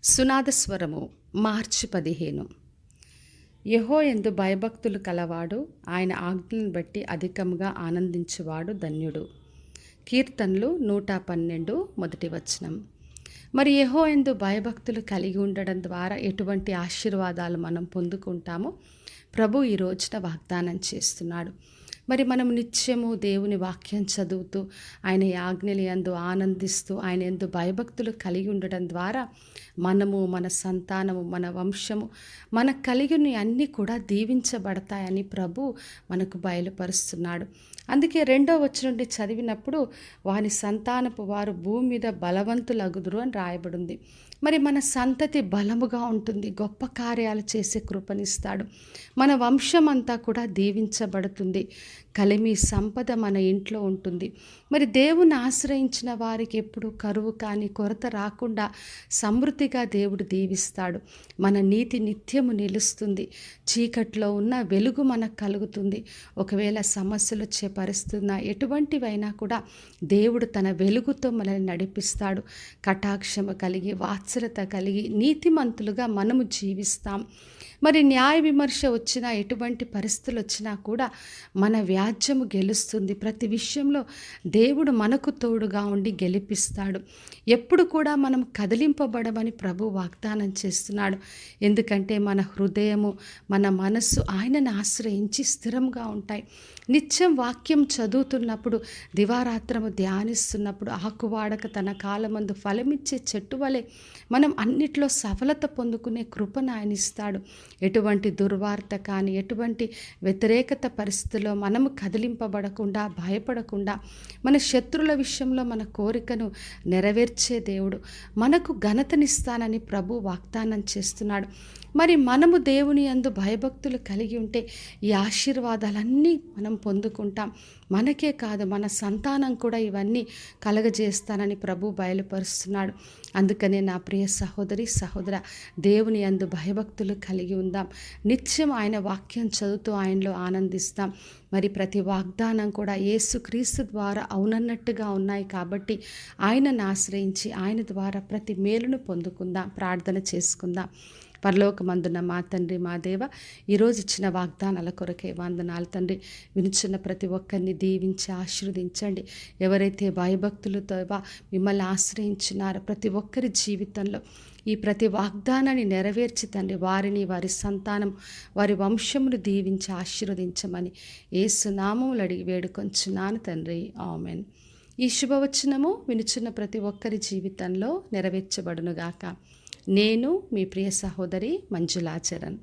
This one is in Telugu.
సునాదస్వరము మార్చి 15. యెహోవాయందు భయభక్తులు కలవాడు, ఆయన ఆజ్ఞలను బట్టి అధికముగా ఆనందించువాడు ధన్యుడు. కీర్తనలు 112 మొదటి వచనం. మరి యెహోవాయందు భయభక్తులు కలిగి ఉండడం ద్వారా ఎటువంటి ఆశీర్వాదాలు మనం పొందుకుంటామో ప్రభు ఈ రోజున వాగ్దానం చేస్తున్నాడు. మరి మనం నిత్యము దేవుని వాక్యం చదువుతూ ఆయన ఆజ్ఞల యందు ఆనందిస్తూ ఆయన యందు భయభక్తులు కలిగి ఉండడం ద్వారా మనము, మన సంతానము, మన వంశము, మనకు కలిగిన అన్నీ కూడా దీవించబడతాయని ప్రభు మనకు బయలుపరుస్తున్నాడు. అందుకే 2వ వచనం నుండి చదివినప్పుడు వాని సంతానపు వారు భూమి మీద బలవంతులగుదురు అని రాయబడింది. మరి మన సంతతి బలముగా ఉంటుంది, గొప్ప కార్యాలు చేసే కృపనిస్తాడు. మన వంశం అంతా కూడా దీవించబడుతుంది. కలిమి సంపద మన ఇంట్లో ఉంటుంది. మరి దేవుని ఆశ్రయించిన వారికి ఎప్పుడు కరువు కానీ కొరత రాకుండా సమృద్ధిగా దేవుడు దీవిస్తాడు. మన నీతి నిత్యము నిలుస్తుంది. చీకట్లో ఉన్న వెలుగు మనకు కలుగుతుంది. ఒకవేళ సమస్యలు వచ్చే పరిస్థితున్న ఎటువంటివైనా కూడా దేవుడు తన వెలుగుతో మనల్ని నడిపిస్తాడు. కటాక్షము కలిగి వాత్సల్యత కలిగి నీతిమంతులుగా మనము జీవిస్తాం. మరి న్యాయ విమర్శ వచ్చినా ఎటువంటి పరిస్థితులు వచ్చినా కూడా మన వ్యాజ్యము గెలుస్తుంది. ప్రతి విషయంలో దేవుడు మనకు తోడుగా ఉండి గెలిపిస్తాడు. ఎప్పుడు కూడా మనం కదిలింపబడమని ప్రభు వాగ్దానం చేస్తున్నాడు. ఎందుకంటే మన హృదయము, మన మనస్సు ఆయనను ఆశ్రయించి స్థిరంగా ఉంటాయి. నిత్యం వాక్యం చదువుతున్నప్పుడు, దివారాత్రము ధ్యానిస్తున్నప్పుడు ఆకువాడక తన కాలమందు ఫలమిచ్చే చెట్టు వలె మనం అన్నిట్లో సఫలత పొందుకునే కృపను ఆయన ఇస్తాడు. ఎటువంటి దుర్వార్త కానీ ఎటువంటి వ్యతిరేకత పరిస్థితుల్లో మనము కదిలింపబడకుండా భయపడకుండా మన శత్రుల విషయంలో మన కోరికను నెరవేర్చే దేవుడు మనకు ఘనతనిస్తానని ప్రభు వాగ్దానం చేస్తున్నాడు. మరి మనము దేవుని యందు భయభక్తులు కలిగి ఉంటే ఈ ఆశీర్వాదాలన్నీ మనం పొందుకుంటాం. మనకే కాదు, మన సంతానం కూడా ఇవన్నీ కలగజేస్తానని ప్రభు బయలుపరుస్తున్నాడు. అందుకనే నా ప్రియ సహోదరి సహోదర, దేవుని యందు భయభక్తులు కలిగి ఉందాం. నిత్యం ఆయన వాక్యం చదువుతూ ఆయనలో ఆనందిస్తాం. మరి ప్రతి వాగ్దానం కూడా యేసుక్రీస్తు ద్వారా అవునన్నట్టుగా ఉన్నాయి కాబట్టి ఆయనను ఆశ్రయించి ఆయన ద్వారా ప్రతి మేలును పొందుకుందాం. ప్రార్థన చేసుకుందాం. పరలోకమందున్న మా తండ్రి, మా దేవ, ఈరోజు ఇచ్చిన వాగ్దానాల కొరకే వందనాలు తండ్రి. వినుచున్న ప్రతి ఒక్కరిని దీవించి ఆశీర్వదించండి. ఎవరైతే భయభక్తులతో మిమ్మల్ని ఆశ్రయించున్నారో ప్రతి ఒక్కరి జీవితంలో ఈ ప్రతి వాగ్దానాన్ని నెరవేర్చి తండ్రి వారిని, వారి సంతానం, వారి వంశమును దీవించి ఆశీర్వదించమని యేసు నామములో అడిగి వేడుకొంచున్నాను తండ్రి. ఆమెన్. ఈ శుభవచనము వినుచున్న ప్రతి ఒక్కరి జీవితంలో నెరవేర్చబడునుగాక. నేను మీ ప్రియ సహోదరి మంజులా చరణ్.